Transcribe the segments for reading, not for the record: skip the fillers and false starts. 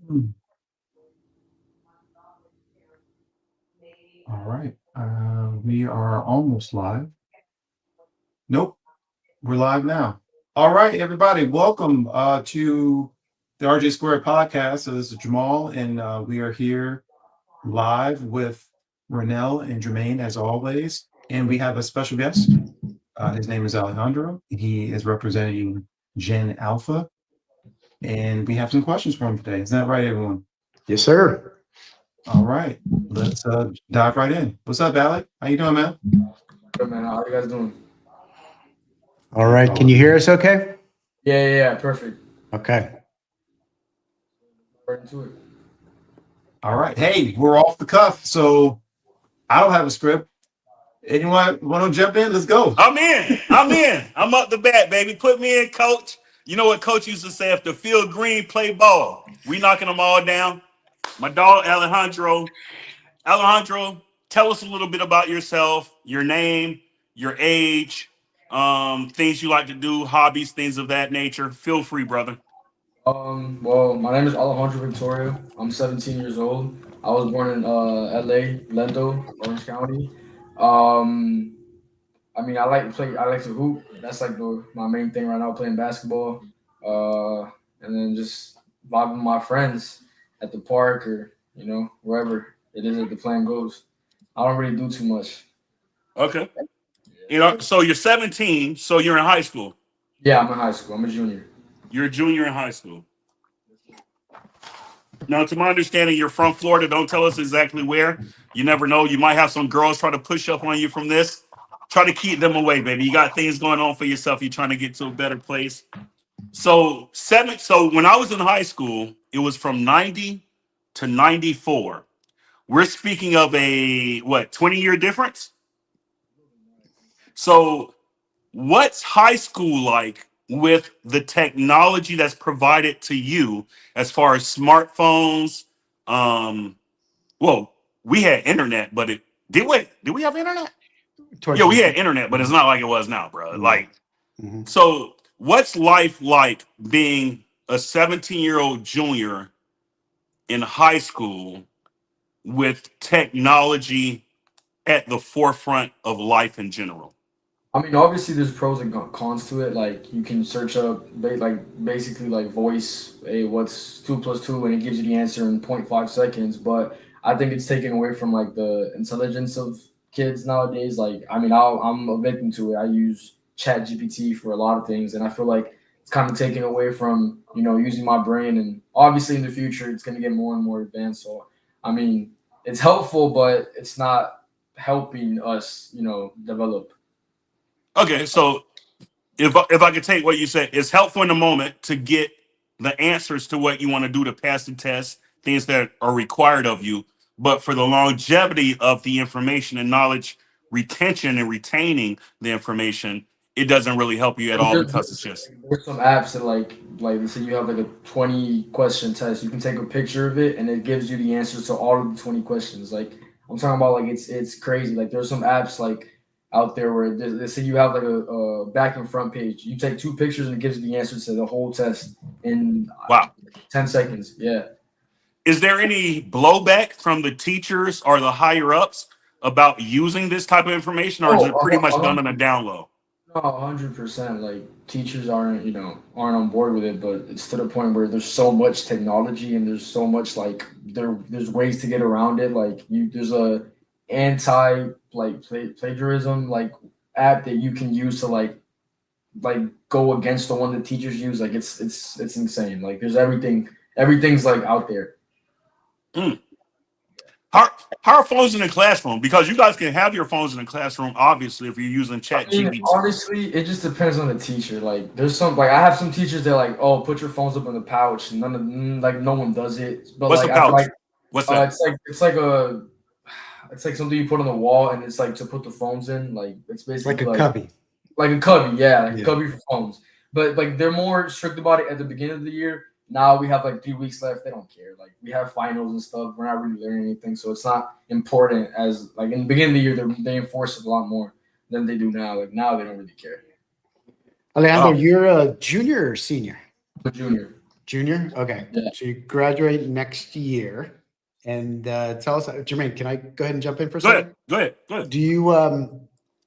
Hmm. All right. We are almost live. Nope, we're live now. All right, everybody, welcome to the RJ Squared podcast. So this is Jamal, and we are here live with Renell and Jermaine as always. And we have a special guest. His name is Alejandro. He is representing Gen Alpha, and we have some questions for him today. Is that right, everyone? Yes, sir. All right, let's dive right in. What's up, Alec? How you doing, man? Good man, how you guys doing? All right. Can you hear us okay? Yeah, perfect. Okay. Right into it. All right. Hey, we're off the cuff, so I don't have a script. Anyone want to jump in? Let's go. I'm in. I'm in. I'm up the bat, baby. Put me in, coach. You know what coach used to say? If the field green, play ball. We knocking them all down. My dog Alejandro. Alejandro, tell us a little bit about yourself, your name, your age, things you like to do, hobbies, things of that nature. Feel free, brother. Well, my name is Alejandro Victoria. I'm 17 years old. I was born in LA, Lendo, Orange County. Um, I like to play. I like to hoop. That's like my main thing right now, playing basketball. Uh, and then just vibing with my friends at the park or wherever it is that the plan goes. I don't really do too much. Okay. You know, so you're 17, so you're in high school. Yeah, I'm in high school. I'm a junior. You're a junior in high school. Now, to my understanding, you're from Florida. Don't tell us exactly where. You never know. You might have some girls try to push up on you from this. Try to keep them away, baby. You got things going on for yourself. You're trying to get to a better place. So when I was in high school, it was from 90 to 94. We're speaking of a 20-year difference? So what's high school like with the technology that's provided to you as far as smartphones? Um, well, we had internet, but did we have internet? Towards Yeah, we the had internet, but it's not like it was now, bro. no. Like, hmm so what's life like being a 17-year-old junior in high school with technology at the forefront of life in general? Obviously, there's pros and cons to it. Like, you can search up, basically, like voice, hey, what's two plus two, and it gives you the answer in point 0.5 seconds. But I think it's taken away from like the intelligence of kids nowadays. Like, I'm a victim to it. I use Chat GPT for a lot of things, and I feel like it's kind of taken away from using my brain. And obviously, in the future, it's going to get more and more advanced. So, I mean, it's helpful, but it's not helping us, develop. Okay, so if I could take what you said, it's helpful in the moment to get the answers to what you want to do to pass the test, things that are required of you. But for the longevity of the information and knowledge retention and retaining the information, it doesn't really help you at all because it's just There's some apps that like let's say you have like a 20 question test. You can take a picture of it and it gives you the answers to all of the 20 questions. Like, I'm talking about, like, it's crazy. Like, there's some apps like out there where they say you have like a back and front page. You take two pictures and it gives you the answer to the whole test in wow. 10 seconds. Yeah. Is there any blowback from the teachers or the higher ups about using this type of information, or is Oh, it pretty much done on a down low? no, 100%. Like, teachers aren't on board with it, but it's to the point where there's so much technology and there's so much like there's ways to get around it. Like, there's a anti plagiarism like app that you can use to like go against the one that teachers use. Like, it's insane. Like, there's everything's like out there. Mm. How, how are phones in the classroom? Because you guys can have your phones in the classroom, obviously, if you're using Chat GPT. Honestly, it just depends on the teacher. Like, there's some, like, I have some teachers that like, oh, put your phones up in the pouch. Like, no one does it. But What's a like, I feel pouch? like What's that? it's like something you put on the wall, and it's like to put the phones in. Like, it's Like basically a cubby. like a cubby, yeah, like a Yeah. cubby for phones. But like, they're more strict about it at the beginning of the year. Now we have like 3 weeks left. They don't care. Like, we have finals and stuff. We're not really learning anything, so it's not important as like in the beginning of the year. They enforce it a lot more than they do now. Like, now they don't really care. Alejandro, Oh, you're a junior or senior? I'm a junior. Junior? Okay. Yeah. So you graduate next year. And tell us, Jermaine, can I go ahead and jump in for a Go second? ahead. Go ahead. Do you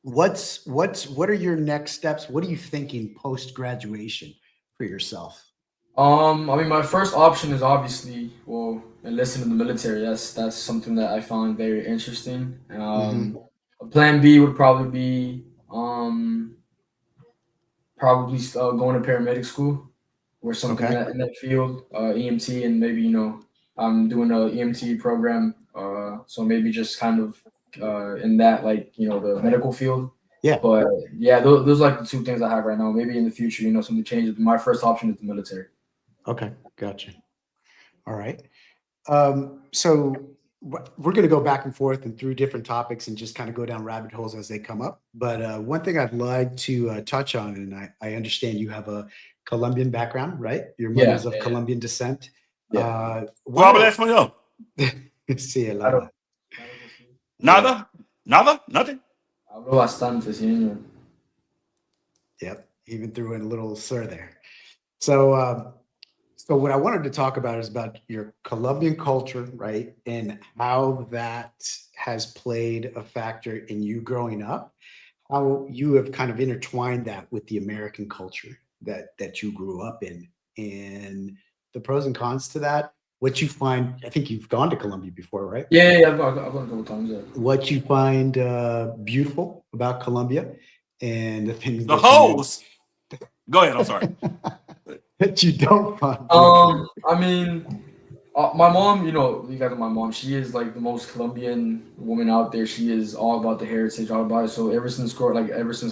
what are your next steps? What are you thinking post graduation for yourself? I mean, my first option is obviously, well, enlisting in the military. That's something that I found very interesting. Mhm. A plan B would probably be probably going to paramedic school or something Okay. in that field, EMT, and maybe I'm doing a EMT program. So maybe just kind of in that like the medical field. Yeah. But yeah, those are like the two things I have right now. Maybe in the future, something changes. But my first option is the military. Okay. Gotcha. All right. So we're going to go back and forth and through different topics and just kind of go down rabbit holes as they come up. But one thing I'd like to touch on, and I understand you have a Colombian background, right? Your Yeah, mother's of Colombian descent. yeah. ¿Tú hablas español? Sí, Claro. Nada? Nada? Nothing? Hablo bastante, sí, señor. Yep. Even threw in a little slur there. So, so what I wanted to talk about is about your Colombian culture, right? And how that has played a factor in you growing up, how you have kind of intertwined that with the American culture that you grew up in, and the pros and cons to that. What you find, I think you've gone to Colombia before, right? Yeah, I've gone a couple times. Yeah. What you find beautiful about Colombia, and the things The that you hoes. Go ahead. I'm sorry. that you don't find beautiful. I mean, my mom, you guys know my mom. She is like the most Colombian woman out there. She is all about the heritage, all about it. So ever since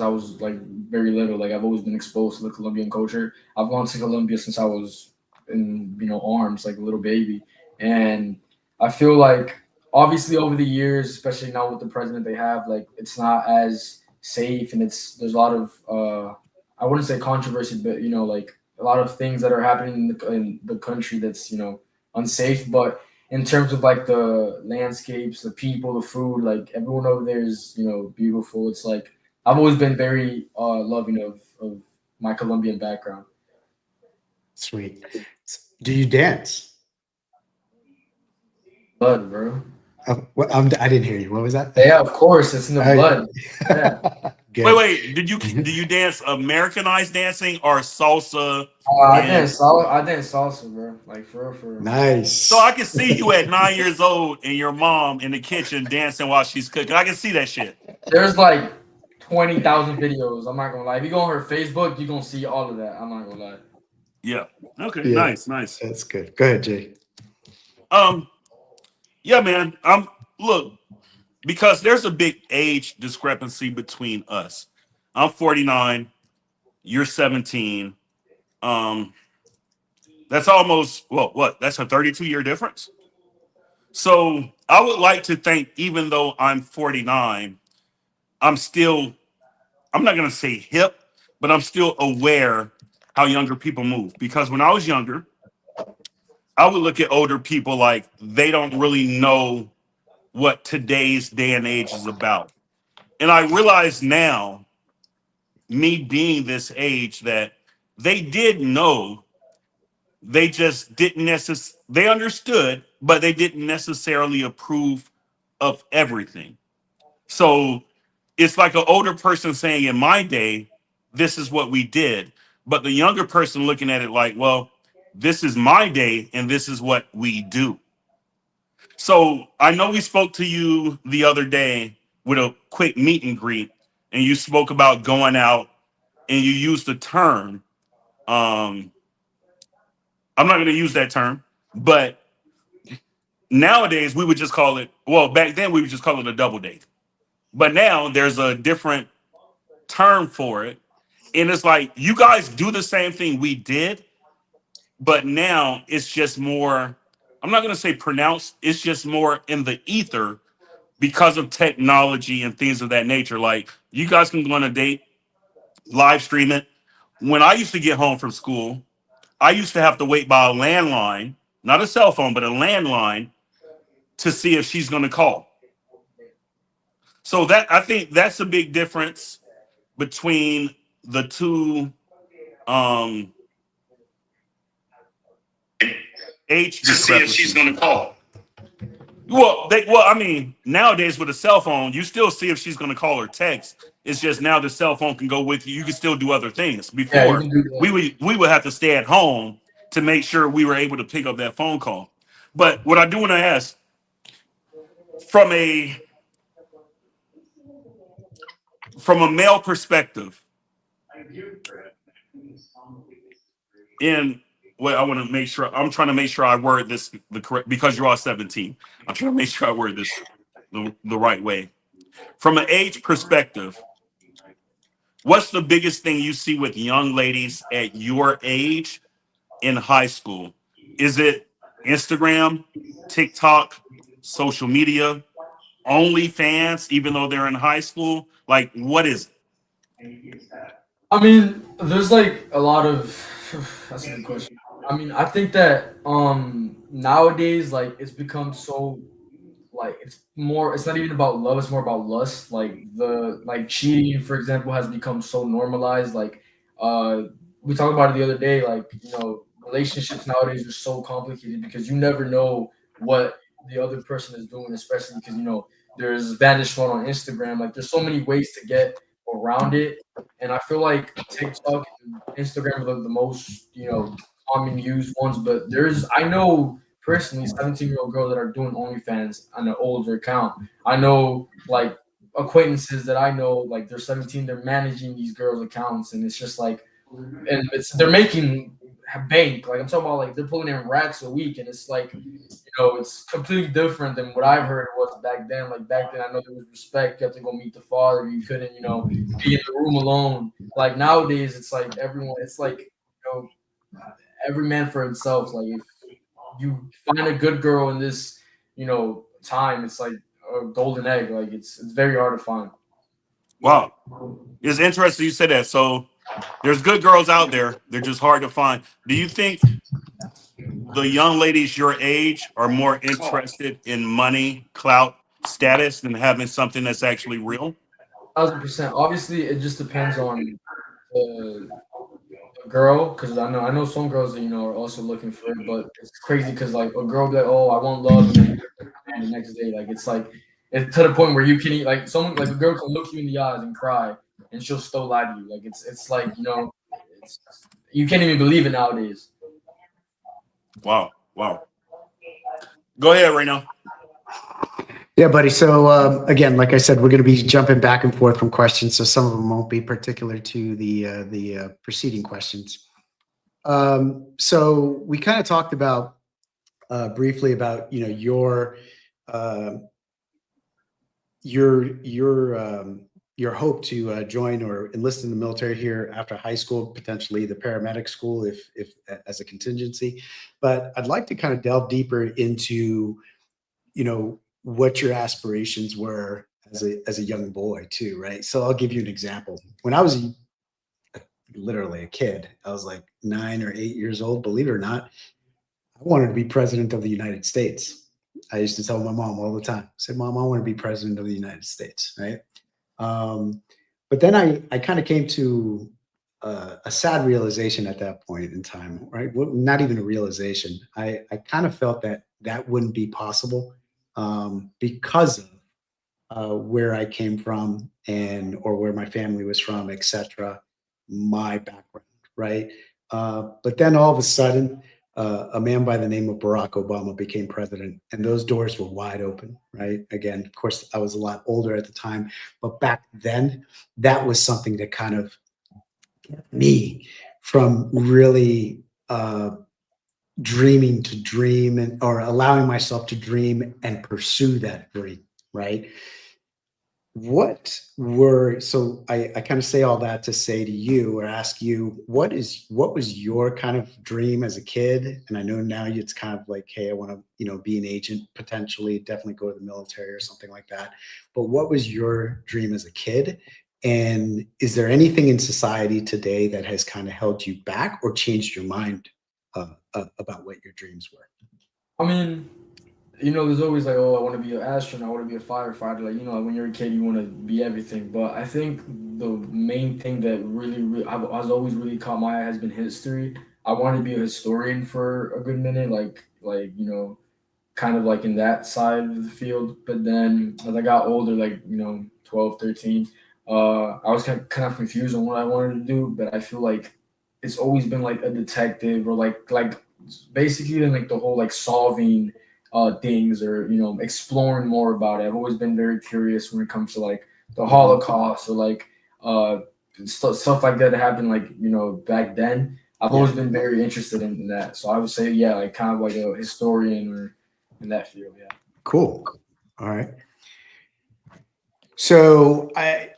I was like very little, like I've always been exposed to the Colombian culture. I've gone to Colombia since I was in arms, like a little baby, and I feel like obviously over the years, especially now with the president they have, like it's not as safe, and there's a lot of I wouldn't say controversy, but like a lot of things that are happening in the country that's unsafe. But in terms of like the landscapes, the people, the food, like everyone over there is beautiful. It's like I've always been very loving of my Colombian background. Sweet. Do you dance? Blood, bro. I didn't hear you. What was that? Yeah, of course, it's in the blood. Yeah. Good. Wait. Do you dance Americanized dancing or salsa? I dance salsa, bro. Like for real, for real. Nice. So I can see you at 9 years old and your mom in the kitchen dancing while she's cooking. I can see that shit. There's like 20,000 videos. I'm not gonna lie. If you go on her Facebook, you're gonna see all of that. I'm not gonna lie. Yeah. Okay. Yeah. Nice. That's good. Go ahead, Jay. Yeah, man. Look, because there's a big age discrepancy between us. I'm 49. You're 17. That's almost what? That's a 32-year difference. So I would like to think, even though I'm 49, I'm not gonna say hip, but I'm still aware how younger people move. Because when I was younger, I would look at older people like they don't really know what today's day and age is about. And I realize now, me being this age, that they did know, they just didn't necessarily, they understood, but they didn't necessarily approve of everything. So it's like an older person saying, in my day, this is what we did. But the younger person looking at it like, well, this is my day and this is what we do. So I know we spoke to you the other day with a quick meet and greet, and you spoke about going out and you used the term. Um, I'm not going to use that term, but nowadays we would just call it, well, back then we would just call it a double date. But now there's a different term for it. And it's like you guys do the same thing we did, but now it's just more, I'm not going to say pronounced, it's just more in the ether because of technology and things of that nature. Like you guys can go on a date, live stream it. When I used to get home from school, I used to have to wait by a landline, not a cell phone, but a landline to see if she's going to call. So that, I think that's a big difference between the two, um, age to see if discrepancy. she's going to call. Well, I mean, nowadays with a cell phone, you still see if she's going to call or text. It's just now the cell phone can go with you. You can still do other things. Yeah, you Before, can do that. we would have to stay at home to make sure we were able to pick up that phone call. But what I do want to ask, from a male perspective, in well, I want to make sure I'm trying to make sure I word this the correct, because you're all 17. I'm trying to make sure I word this the right way. From an age perspective, what's the biggest thing you see with young ladies at your age in high school? Is it Instagram, TikTok, social media, OnlyFans, even though they're in high school? Like, what is it? I mean, there's like a lot of that's a good question. I mean, I think that nowadays like it's become so like it's not even about love, it's more about lust. Like the like cheating, for example, has become so normalized. Like uh we talked about it the other day, like, relationships nowadays are so complicated because you never know what the other person is doing, especially because there's vanish phone on Instagram. Like there's so many ways to get around it. And I feel like TikTok and Instagram are the most, common used ones, but I know personally 17-year-old girls that are doing OnlyFans on an older account. I know like acquaintances that I know, like they're 17, they're managing these girls' accounts, and it's just like, and they're making bank. Like I'm talking about, like they're pulling in racks a week, and it's like, it's completely different than what I've heard it was back then. Like back then, I know there was respect. You have to go meet the father. You couldn't, be in the room alone. Like nowadays, it's like everyone. It's like, every man for himself. Like if you find a good girl in this, time, it's like a golden egg. Like it's very hard to find. Wow, it's interesting you said that. So there's good girls out there. They're just hard to find. Do you think the young ladies your age are more interested in money, clout, status than having something that's actually real? 1,000%. Obviously, it just depends on the girl, because I know some girls that are also looking for it, but it's crazy because like a girl be like, oh, I want love, and then and the next day, like it's to the point where you can like someone like a girl can look you in the eyes and cry, and she'll still lie to you. Like it's like it's you can't even believe it nowadays. Wow, wow. Go ahead right now. Yeah, buddy. So again, like I said, we're going to be jumping back and forth from questions, so some of them won't be particular to the preceding questions. So we kind of talked about briefly about uh, your hope to join or enlist in the military here after high school, potentially the paramedic school, if as a contingency. But I'd like to kind of delve deeper into what your aspirations were as a young boy too, right? So I'll give you an example. When I was literally a kid, I was like 9 or 8 years old. Believe it or not, I wanted to be president of the United States. I used to tell my mom all the time. I said, "Mom, I want to be president of the United States," right? Um, but then I kind of came to a sad realization at that point in time, right? Well, not even a realization. I kind of felt that that wouldn't be possible because of where I came from and or where my family was from, etc. My background, right? But then all of a sudden, a man by the name of Barack Obama became president, and those doors were wide open, right? Again, of course, I was a lot older at the time, but back then, that was something that kind of kept me from really dreaming to dream and or allowing myself to dream and pursue that dream, right? I kind of say all that to say to you or ask you, what was your kind of dream as a kid? And I know now it's kind of like, hey, I want to, be an agent, potentially, definitely go to the military or something like that. But what was your dream as a kid? And is there anything in society today that has kind of held you back or changed your mind about what your dreams were? I mean, there's always like, oh, I want to be an astronaut, I want to be a firefighter. Like, like when you're a kid, you want to be everything. But I think the main thing that really has always really caught my eye has been history. I wanted to be a historian for a good minute, kind of like in that side of the field. But then as I got older, 12, 13, I was kind of confused on what I wanted to do. But I feel like it's always been like a detective or like basically like the whole like solving things or exploring more about it. I've always been very curious when it comes to like the Holocaust or like uh stuff like that happened like back then. I've always been very interested in that. So I would say yeah, like kind of like a historian or in that field. Yeah. Cool. All right. So I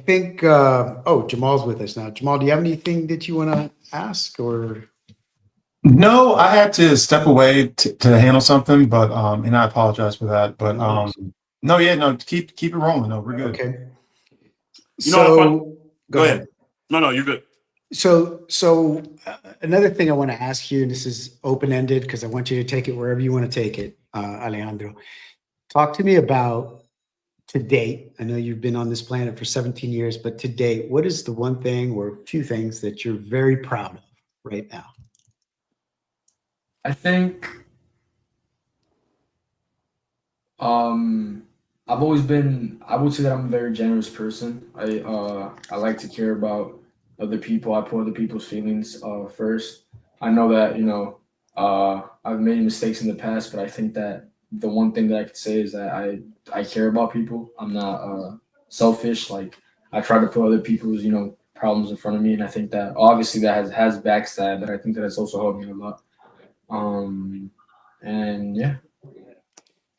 think Jamal's with us now. Jamal, do you have anything that you want to ask or? No, I had to step away to handle something, but and I apologize for that. But no, yeah, no, keep it rolling. No, we're good. Okay. You know what, So go ahead. No, you're good. So another thing I want to ask you, and this is open-ended because I want you to take it wherever you want to take it, Alejandro. Talk to me about to date. I know you've been on this planet for 17 years, but to date, what is the one thing or a few things that you're very proud of right now? I think I've always been I would say that I'm a very generous person. I like to care about other people. I put other people's feelings first. I know that, I've made mistakes in the past, but I think that the one thing that I could say is that I care about people. I'm not selfish. Like I try to put other people's, problems in front of me, and I think that obviously that has backstab, but I think that it's also helped me a lot. And yeah.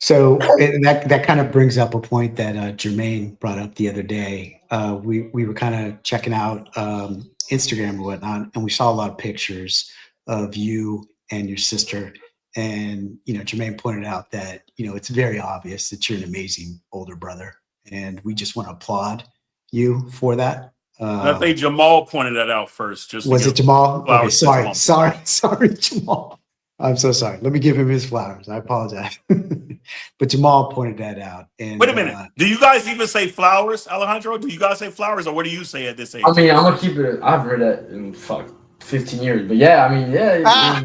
So and that kind of brings up a point that Jermaine brought up the other day. We were kind of checking out Instagram and whatnot, and we saw a lot of pictures of you and your sister. And Jermaine pointed out that it's very obvious that you're an amazing older brother, and we just want to applaud you for that. I think Jamal pointed that out first. Just Was it Jamal? Okay, flowers to sorry, Jamal. I'm so sorry. Let me give him his flowers. I apologize. But Jamal pointed that out. And Wait a minute. Do you guys even say flowers, Alejandro? Do you guys say flowers, or what do you say at this age? I mean, I'm gonna keep it. I've heard that in 15 years, but yeah, I mean, yeah.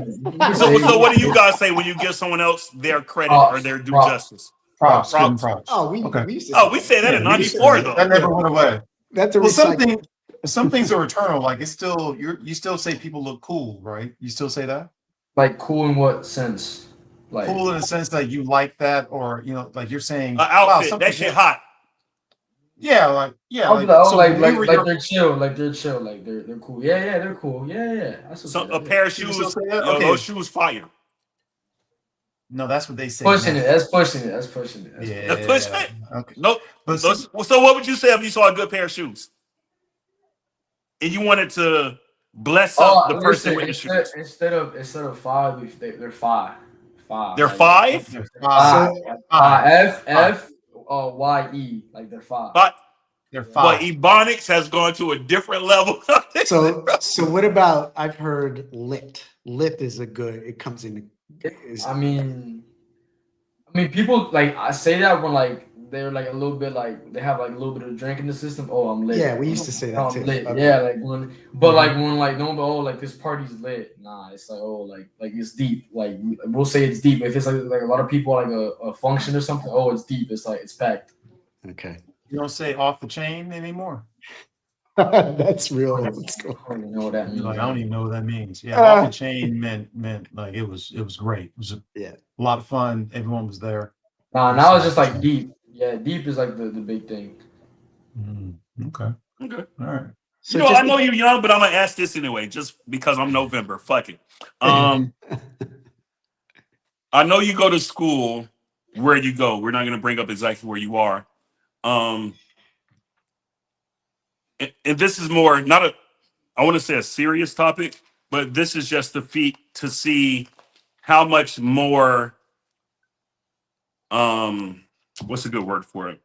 So what do you guys say when you give someone else their credit or their due justice? Props. Give 'em props. Oh, we Okay. used to We said that in we used to- '94 though. That never went away. That's a Well, recycle. some things are eternal. Like it's still you still say people look cool, right? You still say that? Like cool in what sense? Like Cool in the sense that you like that, or like you're saying, Outfit, something- that shit hot. Yeah, like they're chill, like they're cool. Yeah, they're cool. Yeah. I still say A that, pair of You shoes. still say that? Yo, Okay. those shoes fire. No, that's what they say. Pushing now. it. That's pushing it. That's pushing it. Yeah. That's pushing it. Okay. Nope. But So what would you say if you saw a good pair of shoes and you wanted to bless up the person with the shoes? Instead of five, they're five. They're like, five. They're Five. five. F-Y-E. Like they're five. But They're five. Ebonics has gone to a different level. So what about? I've heard lit. Lit is a good. It comes in. I mean, people like I say that when like they're like a little bit like they have like a little bit of drink in the system. Oh, I'm lit. Yeah, we used to say that too. Lit. Okay. Yeah, like when, but like when like no, but like this party's lit. Nah, it's like like it's deep. Like we'll say it's deep. If it's like a lot of people like a function or something. Oh, it's deep. It's like it's packed. Okay. You don't say off the chain anymore. That's real. Let's go. I don't even know what that means. Like, I don't even know what that means. Yeah, off the chain meant like it was great. It was a lot of fun. Everyone was there. Nah, now it's just like deep. Yeah, deep is like the big thing. Okay. All right. So I know you're young, but I'm gonna ask this anyway, just because I'm November. Fuck it. I know you go to school. Where you go? We're not gonna bring up exactly where you are. And this is more not I want to say a serious topic, but this is just the feat to see how much more what's a good word for it?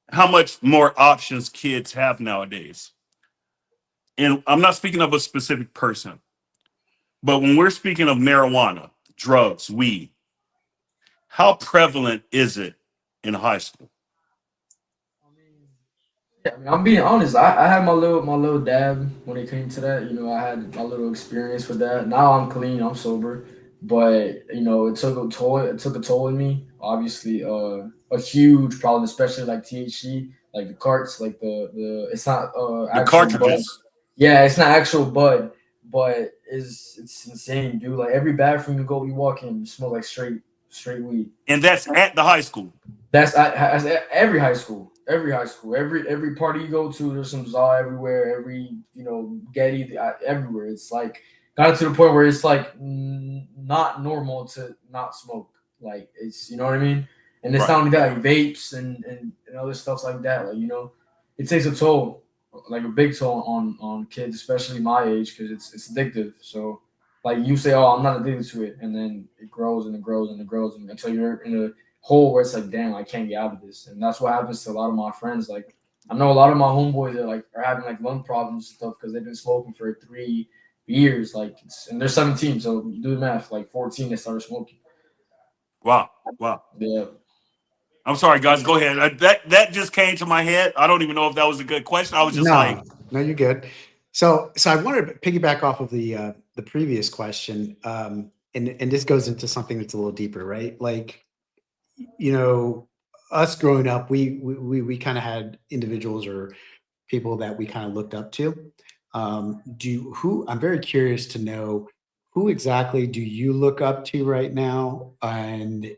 How much more options kids have nowadays. And I'm not speaking of a specific person, but when we're speaking of marijuana, drugs, weed, how prevalent is it in high school? Yeah, I mean, I'm being honest. I had my little dab when it came to that. I had a little experience with that. Now I'm clean. I'm sober, but it took a toll. It took a toll on me. Obviously, a huge problem, especially like THC, like the carts, like the. It's not The actual bud. cartridges, Yeah, it's not actual bud, but it's insane, dude. Like every bathroom you walk in, you smell like straight weed. and that's at the high school. That's every high school. Every high school. Every party you go to, there's some Zaw everywhere. Every Getty everywhere. It's like got to the point where it's like not normal to not smoke. Like it's what I mean. And it's Right. not only that, like vapes and other stuff like that. Like it takes a toll, like a big toll on kids, especially my age, because it's addictive. So like you say, oh, I'm not addicted to it, and then it grows and it grows and it grows until you're in a hole where it's like, damn, I can't get out of this. And that's what happens to a lot of my friends. Like, I know a lot of my homeboys are having like lung problems and stuff because they've been smoking for 3 years. Like, and they're 17, so do the math. Like 14, they started smoking. Wow. Wow. Yeah. I'm sorry, guys. Go ahead. That just came to my head. I don't even know if that was a good question. I was just like, No, you're good. So I wanted to piggyback off of the previous question, and this goes into something that's a little deeper, right? Like, us growing up, we kind of had individuals or people that we kind of looked up to. I'm very curious to know who exactly do you look up to right now, and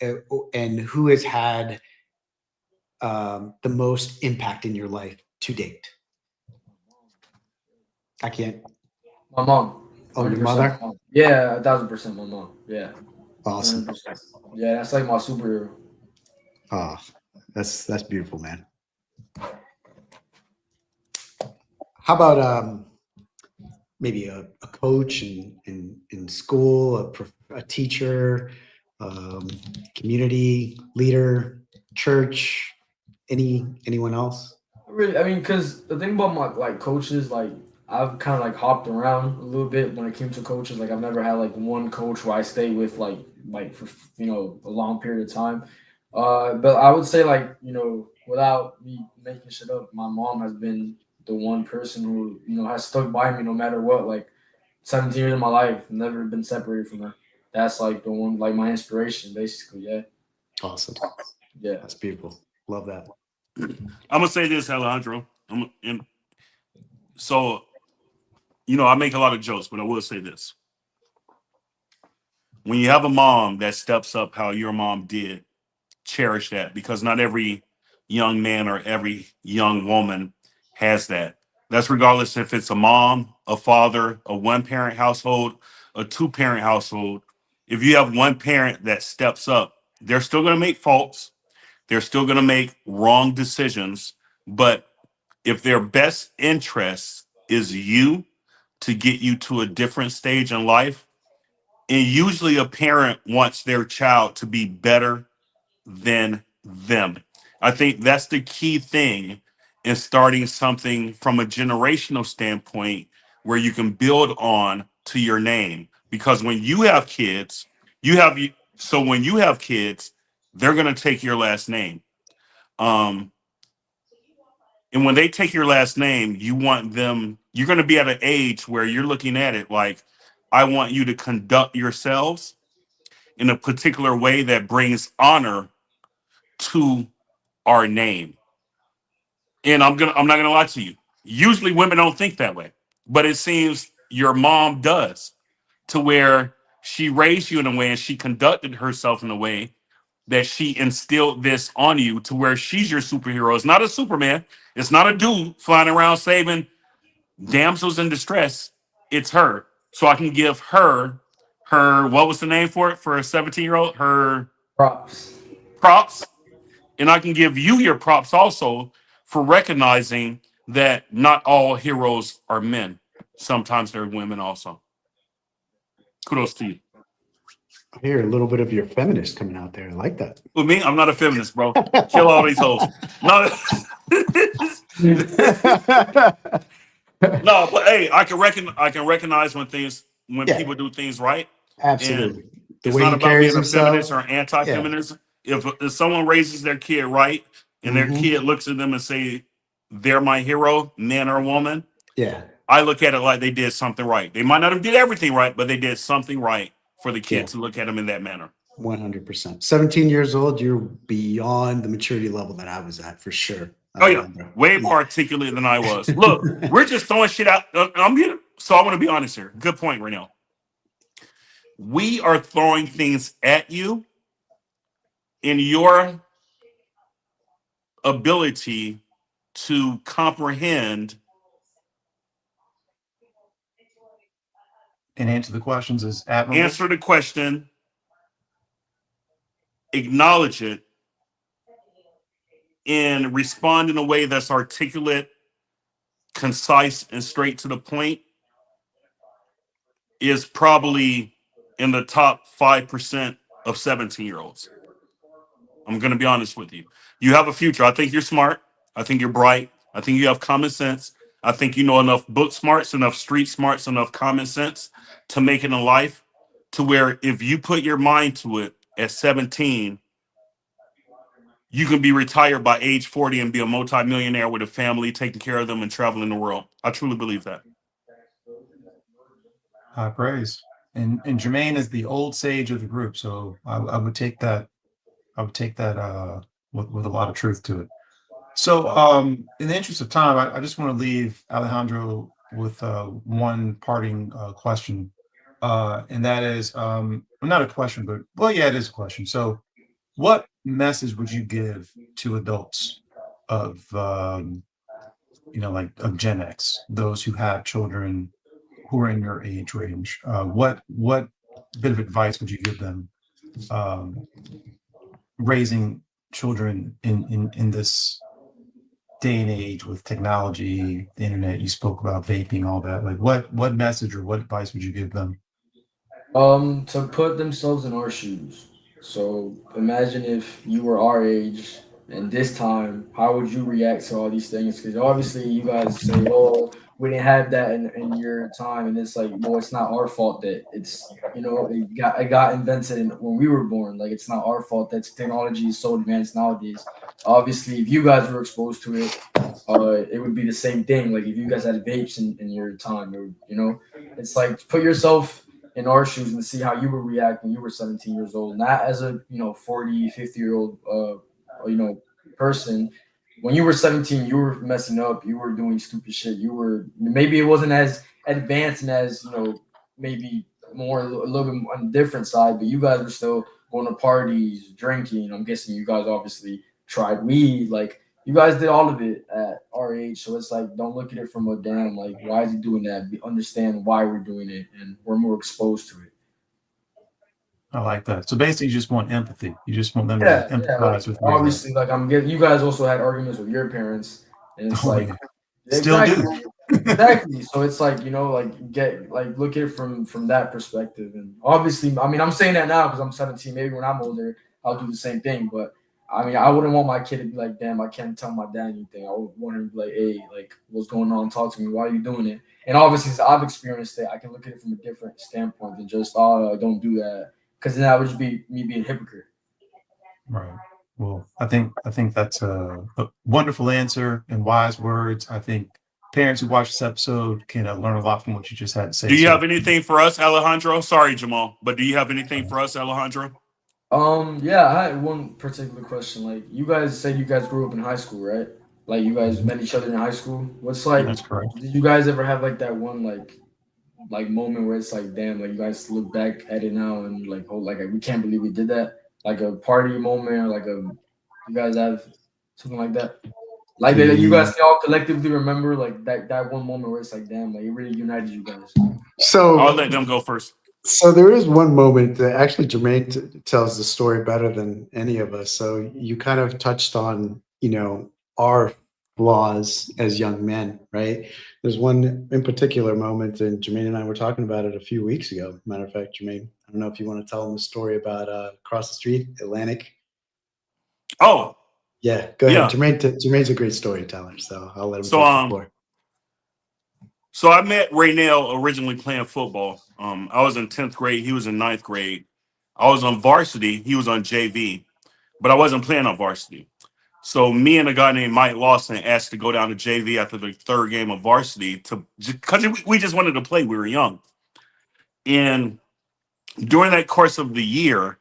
who has had the most impact in your life to date? I can't. My mom. Oh, your 100% mother? my mom. Yeah, 1,000% my mom. Yeah. Awesome. 100%. Yeah, that's like my superhero. Oh, that's beautiful, man. How about maybe a coach in school, a teacher, community leader, church, anyone else? Really, I mean, because the thing about my like coaches, like I've kind of like hopped around a little bit when it came to coaches. Like I've never had like one coach where I stay with like for a long period of time. But I would say like without me making shit up, my mom has been the one person who has stuck by me no matter what. Like 17 years of my life, never been separated from her. That's like the one, like my inspiration, basically. Yeah, Awesome. yeah. That's beautiful. Love that. I'm gonna say this, Alejandro. And so, I make a lot of jokes, but I will say this: when you have a mom that steps up, how your mom did, cherish that because not every young man or every young woman has that. That's regardless if it's a mom, a father, a one parent household, a two-parent household. If you have one parent that steps up, they're still going to make faults. They're still going to make wrong decisions. But if their best interest is you to get you to a different stage in life, and usually a parent wants their child to be better than them. I think that's the key thing in starting something from a generational standpoint where you can build on to your name. Because when you have kids, so when you have kids, they're going to take your last name. Um, and when they take your last name, you're going to be at an age where you're looking at it like, I want you to conduct yourselves in a particular way that brings honor to our name. And I'm not gonna lie to you. Usually women don't think that way. But it seems your mom does, to where she raised you in a way and she conducted herself in a way that she instilled this on you to where she's your superhero. It's not a Superman. It's not a dude flying around saving damsels in distress. It's her. So I can give her what was the name for it for a 17-year-old? Her Props. props. And I can give you your props also for recognizing that not all heroes are men. Sometimes they're women also. Kudos to you. I hear a little bit of your feminist coming out there. I like that. With me, I'm not a feminist, bro. Kill all these hoes. No, no, but hey, I can recognize when Yeah, people do things right. And absolutely. The it's way not he about carries being a himself. feminist or Yeah. anti-feminist. If someone raises their kid right and their Hmm. kid looks at them and say, they're my hero, man or woman, Yeah. I look at it like they did something right. They might not have did everything right, but they did something right for the Yeah. kid to look at them in that manner. 100%. 17 years old, you're beyond the maturity level that I was at for sure. Oh yeah, Alejandro. way more articulate than I was. Look, we're just throwing shit out. I'm here, so I want to be honest here. Good point, Renell. We are throwing things at you in your ability to comprehend And answer the questions is admirable. answer the question, acknowledge it, and respond in a way that's articulate, concise, and straight to the point is probably in the top 5% of 17-year-olds. I'm going to be honest with you. You have a future. I think you're smart. I think you're bright. I think you have common sense. I think you know enough book smarts, enough street smarts, enough common sense to make it in life to where if you put your mind to it at 17, you can be retired by age 40 and be a multimillionaire with a family, taking care of them and traveling the world. I truly believe that. High praise. And Jermaine is the old sage of the group, so I would take that. I would take that with a lot of truth to it. So, in the interest of time, I just want to leave Alejandro with one parting question, and that is, well, not a question, but well, yeah, it is a question. So, what message would you give to adults of, like of Gen X, those who have children who are in your age range? What bit of advice would you give them raising children in this day and age with technology, the internet? You spoke about vaping, all that. Like, what message or what advice would you give them? To put themselves in our shoes. So imagine if you were our age and this time, how would you react to all these things? Because obviously you guys say, "Oh, we didn't have that in your time," and it's like, well, it's not our fault that it's it got invented when we were born. Like it's not our fault that technology is so advanced nowadays. Obviously, if you guys were exposed to it, it would be the same thing. Like if you guys had vapes in your time, or it's like put yourself in our shoes and see how you would react when you were 17 years old, not as a 40, 50-year old person. When you were 17, you were messing up, you were doing stupid shit, you were, maybe it wasn't as advanced and as maybe more a little bit on the different side, but you guys were still going to parties, drinking. I'm guessing you guys obviously tried weed. Like you guys did all of it at our age, so it's like don't look at it from a damn like why is he doing that. Understand why we're doing it, and we're more exposed to it. I like that. So basically, you just want empathy. You just want them to Yeah, like empathize with you. obviously, like I'm getting. You guys also had arguments with your parents, and it's Oh like yeah, still exactly, do. exactly. So it's like like get like look at it from that perspective, and obviously, I mean, I'm saying that now because I'm 17. Maybe when I'm older, I'll do the same thing. But I mean, I wouldn't want my kid to be like, "Damn, I can't tell my dad anything." I would want him to be like, "Hey, like, what's going on? Talk to me. Why are you doing it?" And obviously, since I've experienced it, I can look at it from a different standpoint than just, "Oh, don't do that," because then that would just be me being a hypocrite. Right. Well, I think that's a wonderful answer and wise words. I think parents who watch this episode can learn a lot from what you just had to say. Do you So, have anything for us, Alejandro? Sorry, Jamal, but do you have anything for us, Alejandro? Yeah, I had one particular question. Like, you guys said you guys grew up in high school, right? Like, you guys met each other in high school. What's like, that's correct. did you guys ever have like that one like moment where it's like, damn, like you guys look back at it now and like, oh, like we can't believe we did that. Like a party moment, or like you guys have something like that. Like that you guys can all collectively remember like that one moment where it's like, damn, like it really united you guys. I'll So, let them go first. so there is one moment that actually Jermaine tells the story better than any of us. So you kind of touched on, our flaws as young men, right? There's one in particular moment, and Jermaine and I were talking about it a few weeks ago. Matter of fact, Jermaine, I don't know if you want to tell them the story about across the street, Atlantic. Oh, Yeah, go ahead. yeah. Jermaine's a great storyteller, so I'll let him So take the floor. So I met Raynell originally playing football. I was in 10th grade. He was in 9th grade. I was on varsity. He was on JV, but I wasn't playing on varsity. So me and a guy named Mike Lawson asked to go down to JV after the third game of varsity to because we just wanted to play. We were young, and during that course of the year,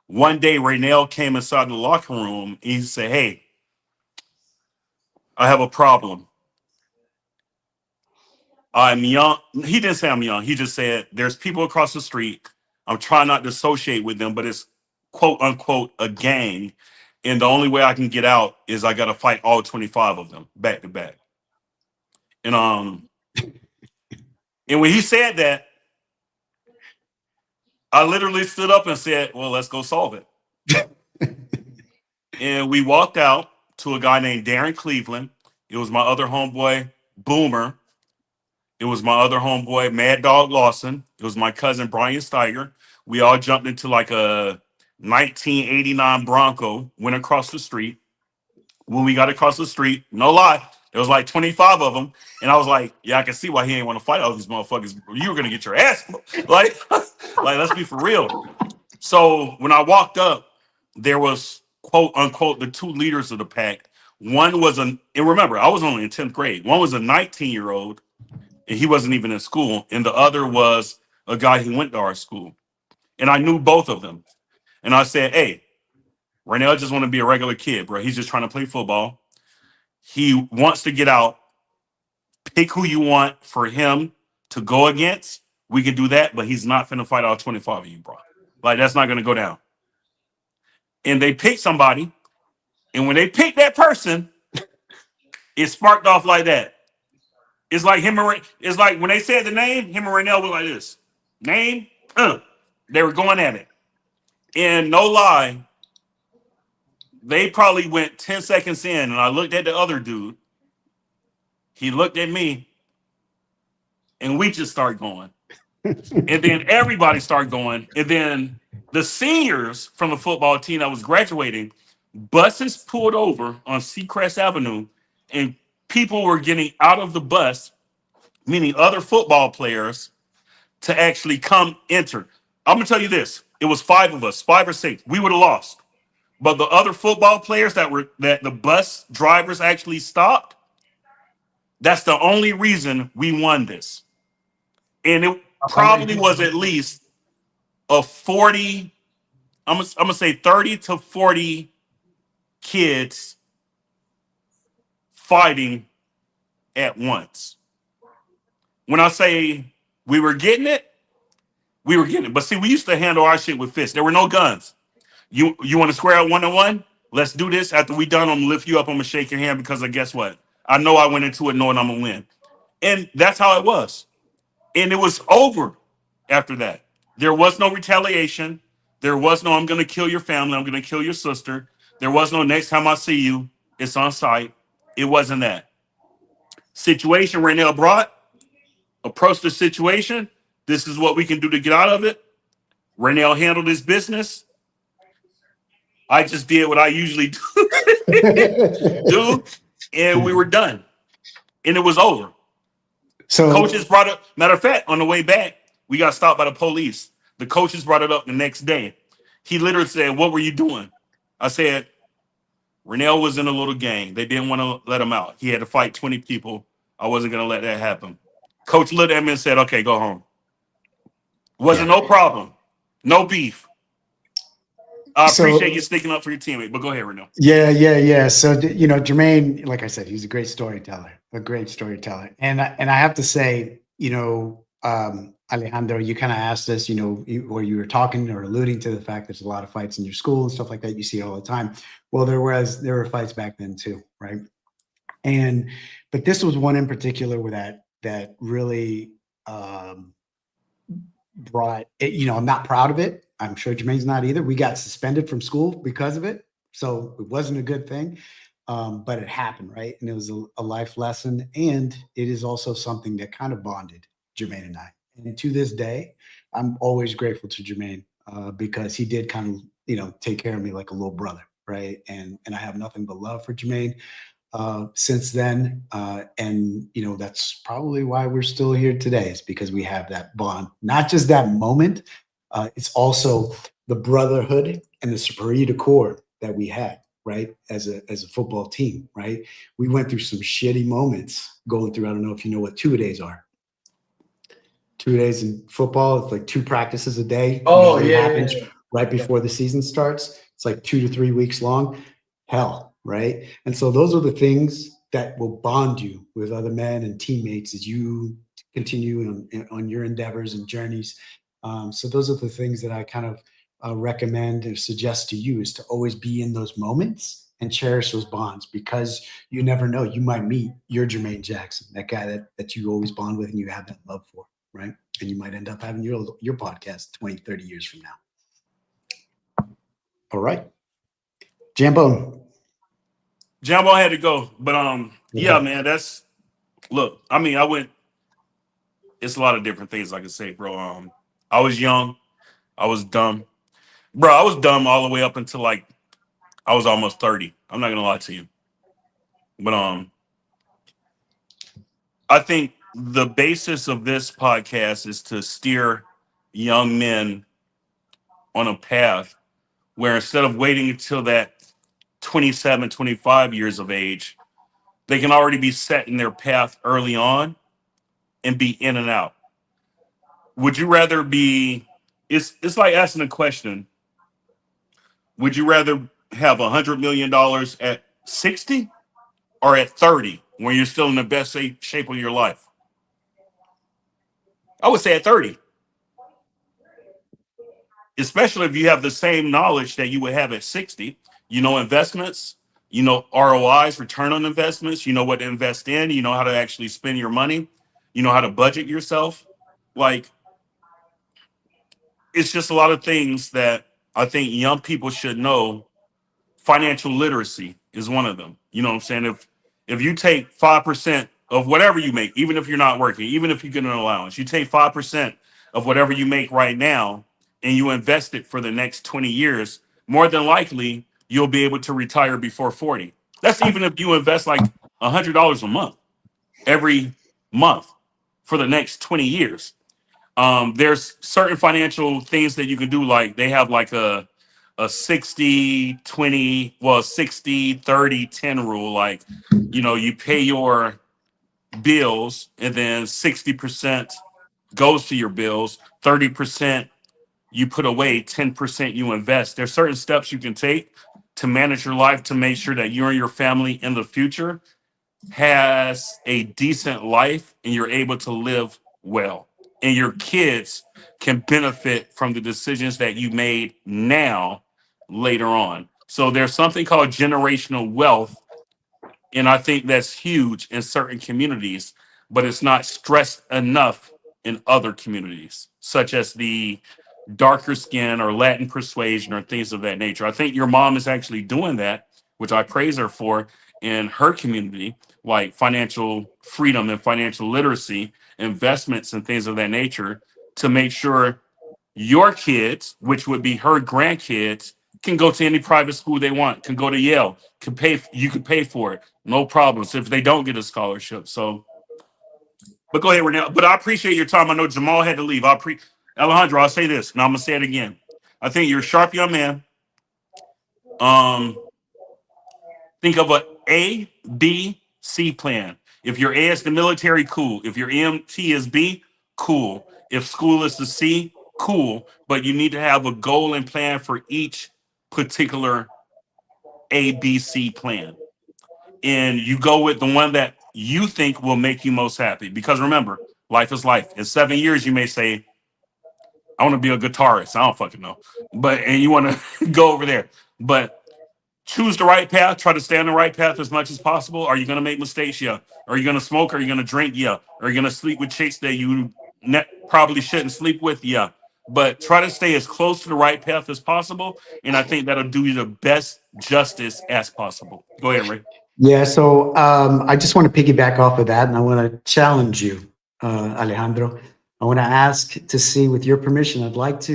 one day Raynell came inside the locker room and he said, "Hey, I have a problem. I'm young." He didn't say I'm young. He just said, "There's people across the street. I'm trying not to associate with them, but it's quote unquote a gang. And the only way I can get out is I got to fight all 25 of them back to back." And and when he said that, I literally stood up and said, "Well, let's go solve it." And we walked out to a guy named Darren Cleveland. It was my other homeboy, Boomer. It was my other homeboy, Mad Dog Lawson. It was my cousin, Brian Steiger. We all jumped into like a 1989 Bronco, went across the street. When we got across the street, no lie, there was like 25 of them. And I was like, yeah, I can see why he ain't want to fight all these motherfuckers. You were going to get your ass. Like, like, let's be for real. So when I walked up, there was quote unquote the two leaders of the pack. One was and remember, I was only in 10th grade. One was a 19-year-old, and he wasn't even in school. And the other was a guy who went to our school. And I knew both of them. And I said, "Hey, Raynell just want to be a regular kid, bro. He's just trying to play football. He wants to get out. Pick who you want for him to go against. We can do that, but he's not finna fight all 25 of you, bro. Like, that's not going to go down." And they picked somebody. And when they picked that person, it sparked off like that. It's like it's like when they said the name, him and Raynell were like this. Name, they were going at it. And no lie, they probably went 10 seconds in, and I looked at the other dude. He looked at me, and we just started going. And then everybody started going. And then the seniors from the football team that was graduating, buses pulled over on Seacrest Avenue, and people were getting out of the bus, meaning other football players, to actually come enter. I'm going to tell you this. It was 5 of us, 5 or 6. We would have lost. But the other football players that the bus drivers actually stopped, that's the only reason we won this. And it probably was at least a 40, I'm gonna say 30 to 40 kids fighting at once. When I say we were getting it, we were getting it. But see, we used to handle our shit with fists. There were no guns. You want to square out 1-on-1? Let's do this. After we done, I'm gonna lift you up. I'm gonna shake your hand because guess what? I know I went into it knowing I'm gonna win. And that's how it was. And it was over after that. There was no retaliation. There was no, "I'm going to kill your family. I'm going to kill your sister." There was no, "Next time I see you, it's on site." It wasn't that. Situation Raynell brought, approached the situation. This is what we can do to get out of it. Raynell handled his business. I just did what I usually do, and we were done. And it was over. So Coaches brought up, matter of fact, on the way back, we got stopped by the police. The coaches brought it up the next day. He literally said, "What were you doing?" I said, "Raynell was in a little gang. They didn't want to let him out. He had to fight 20 people. I wasn't going to let that happen." Coach looked at me and said, "Okay, go home." Wasn't no problem. No beef. I appreciate you sticking up for your teammate, but go ahead, Raynell. Yeah. So, Jermaine, like I said, he's a great storyteller, And I have to say, Alejandro, you kind of asked us, where you were talking or alluding to the fact there's a lot of fights in your school and stuff like that. You see it all the time. Well, there were fights back then too, right? But this was one in particular where that really brought it. I'm not proud of it. I'm sure Jermaine's not either. We got suspended from school because of it, so it wasn't a good thing. But it happened, right? And it was a life lesson, and it is also something that kind of bonded Jermaine and I. And to this day, I'm always grateful to Jermaine because he did kind of, take care of me like a little brother, right? And I have nothing but love for Jermaine since then. And that's probably why we're still here today, is because we have that bond, not just that moment. It's also the brotherhood and the superior core that we had. right? As a football team, right? We went through some shitty moments going through. I don't know if you know what 2-a-days are. 2 days in football, it's like 2 practices a day. Oh, Usually yeah, happens yeah. right before the season starts. It's like 2 to 3 weeks long. Hell, right? And so those are the things that will bond you with other men and teammates as you continue on your endeavors and journeys. So those are the things that I kind of recommend or suggest to you, is to always be in those moments and cherish those bonds, because you never know. You might meet your Jermaine Jackson, that guy that you always bond with and you have that love for, right? And you might end up having your podcast 20, 30 years from now. All right. Jambone. Jumbo had to go, but yeah, Okay. man, look. I mean, I went. It's a lot of different things I could say, bro. I was young, I was dumb, bro. I was dumb all the way up until like I was almost 30. I'm not gonna lie to you, but I think the basis of this podcast is to steer young men on a path where instead of waiting until that 27, 25 years of age, they can already be set in their path early on and be in and out. Would you rather be? It's like asking a question. Would you rather have $100 million at 60 or at 30 when you're still in the best shape of your life? I would say at 30, especially if you have the same knowledge that you would have at 60. You know investments, you know ROIs, return on investments, you know what to invest in, you know how to actually spend your money, you know how to budget yourself. Like, it's just a lot of things that I think young people should know. Financial literacy is one of them. You know what I'm saying? If you take 5% of whatever you make, even if you're not working, even if you get an allowance, you take 5% of whatever you make right now and you invest it for the next 20 years, more than likely you'll be able to retire before 40. That's even if you invest like $100 a month every month for the next 20 years. There's certain financial things that you can do, like they have like a 60 20, well, 60 30 10 rule. Like, you know, you pay your bills and then 60% goes to your bills, 30% you put away, 10% you invest. There's certain steps you can take to manage your life to make sure that you and your family in the future has a decent life and you're able to live well. And your kids can benefit from the decisions that you made now later on. So there's something called generational wealth. And I think that's huge in certain communities, but it's not stressed enough in other communities, such as the darker skin or Latin persuasion or things of that nature. I think your mom is actually doing that, which I praise her for, in her community, like financial freedom and financial literacy, investments and things of that nature, to make sure your kids, which would be her grandkids, can go to any private school they want, can go to Yale, can pay, you can pay for it, no problems if they don't get a scholarship. So, but go ahead, Renee. But I appreciate your time. I know Jamal had to leave. Alejandro, I'll say this, and I'm gonna say it again. I think you're a sharp young man. Um, think of a B, C plan. If your A is the military, cool. If your MT is B, cool. If school is the C, cool. But you need to have a goal and plan for each particular A, B, C plan. And you go with the one that you think will make you most happy. Because remember, life is life. In 7 years, you may say, I want to be a guitarist. I don't fucking know. And you want to go over there. But choose the right path. Try to stay on the right path as much as possible. Are you going to make mistakes? Yeah. Are you going to smoke? Are you going to drink? Yeah. Are you going to sleep with chicks that you probably shouldn't sleep with? Yeah. But try to stay as close to the right path as possible. And I think that'll do you the best justice as possible. Go ahead, Ray. Yeah, so I just want to piggyback off of that, and I want to challenge you, Alejandro. I want to ask to see, with your permission,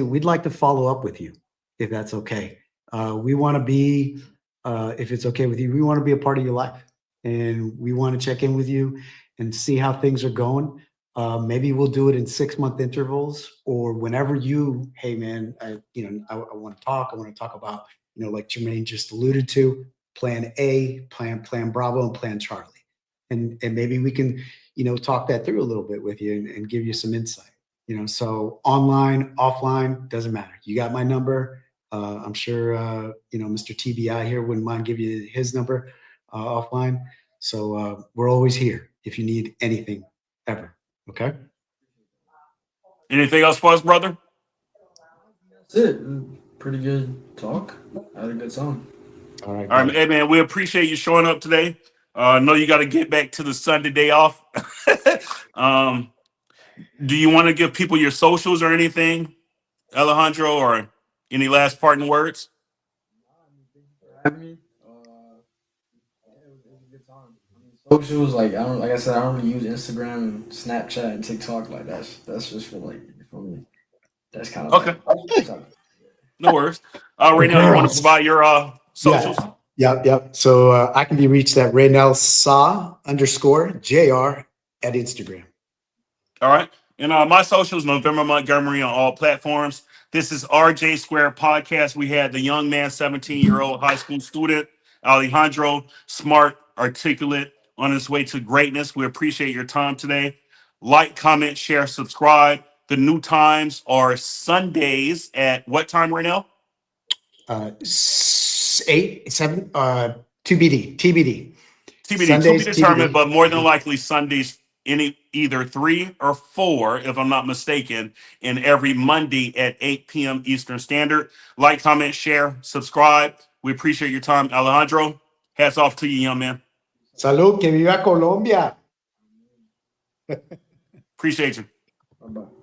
we'd like to follow up with you, if that's okay. We want to be, if it's okay with you, we want to be a part of your life, and we want to check in with you and see how things are going. Maybe we'll do it in 6-month intervals, or whenever hey man, I want to talk. I want to talk about, like Jermaine just alluded to. plan A, plan Bravo, and plan Charlie. And maybe we can, talk that through a little bit with you and give you some insight. So online, offline, doesn't matter. You got my number. I'm sure, Mr. TBI here wouldn't mind giving you his number offline. So we're always here if you need anything ever. Okay. Anything else for us, brother? That's it. Pretty good talk. I had a good time. All right. All right, hey man, we appreciate you showing up today. I know you got to get back to the Sunday day off. Do you want to give people your socials or anything, Alejandro, or any last parting words? Having me. It was a good time. Socials, like like I said, I don't really use Instagram and Snapchat and TikTok. Like that's just for me. That's kind of Okay. No worries. Right now, you want to Girls. provide your socials? Yep. So I can be reached at Raynell Saw _JR at Instagram. All right. And my socials, November Montgomery on all platforms. This is RJ Square Podcast. We had the young man, 17-year-old high school student, Alejandro, smart, articulate, on his way to greatness. We appreciate your time today. Like, comment, share, subscribe. The new times are Sundays at what time right now? 8, 7, TBD. TBD, Sundays, to be determined, TBD. but more than likely Sundays, either 3 or 4, if I'm not mistaken, and every Monday at 8 p.m. Eastern Standard. Like, comment, share, subscribe. We appreciate your time, Alejandro. Hats off to you, young man. Salud, que viva Colombia. Appreciate you. Bye-bye.